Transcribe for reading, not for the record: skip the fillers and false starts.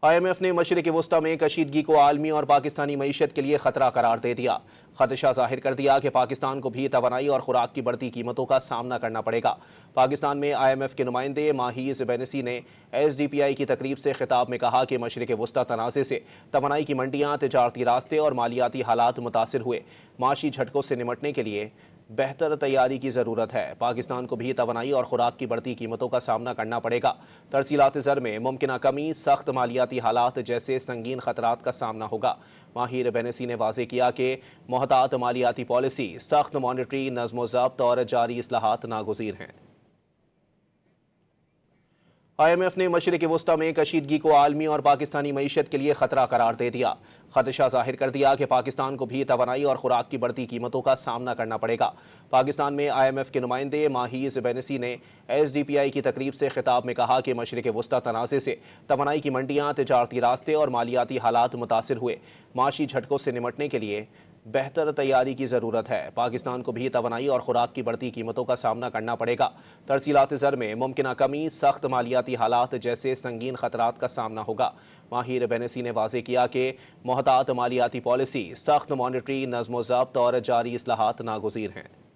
IMF نے مشرق وسطی میں کشیدگی کو عالمی اور پاکستانی معیشت کے لیے خطرہ قرار دے دیا۔ خدشہ ظاہر کر دیا کہ پاکستان کو بھی توانائی اور خوراک کی بڑھتی قیمتوں کا سامنا کرنا پڑے گا۔ پاکستان میں IMF کے نمائندے ماہیز بینسی نے SDPI کی تقریب سے خطاب میں کہا کہ مشرق وسطی تنازع سے توانائی کی منڈیاں، تجارتی راستے اور مالیاتی حالات متاثر ہوئے۔ معاشی جھٹکوں سے نمٹنے کے لیے بہتر تیاری کی ضرورت ہے۔ پاکستان کو بھی توانائی اور خوراک کی بڑھتی قیمتوں کا سامنا کرنا پڑے گا۔ ترسیلات زر میں ممکنہ کمی، سخت مالیاتی حالات جیسے سنگین خطرات کا سامنا ہوگا۔ ماہر بینسی نے واضح کیا کہ محتاط مالیاتی پالیسی، سخت مانیٹری نظم و ضبط اور جاری اصلاحات ناگزیر ہیں۔ IMF نے مشرق وسطی میں کشیدگی کو عالمی اور پاکستانی معیشت کے لیے خطرہ قرار دے دیا۔ خدشہ ظاہر کر دیا کہ پاکستان کو بھی توانائی اور خوراک کی بڑھتی قیمتوں کا سامنا کرنا پڑے گا۔ پاکستان میں IMF کے نمائندے ماہیز بینسی نے SDPI کی تقریب سے خطاب میں کہا کہ مشرق وسطی تنازع سے توانائی کی منڈیاں، تجارتی راستے اور مالیاتی حالات متاثر ہوئے۔ معاشی جھٹکوں سے نمٹنے کے لیے بہتر تیاری کی ضرورت ہے۔ پاکستان کو بھی توانائی اور خوراک کی بڑھتی قیمتوں کا سامنا کرنا پڑے گا۔ ترسیلات زر میں ممکنہ کمی، سخت مالیاتی حالات جیسے سنگین خطرات کا سامنا ہوگا۔ ماہر بینسی نے واضح کیا کہ محتاط مالیاتی پالیسی، سخت مانیٹری نظم و ضبط اور جاری اصلاحات ناگزیر ہیں۔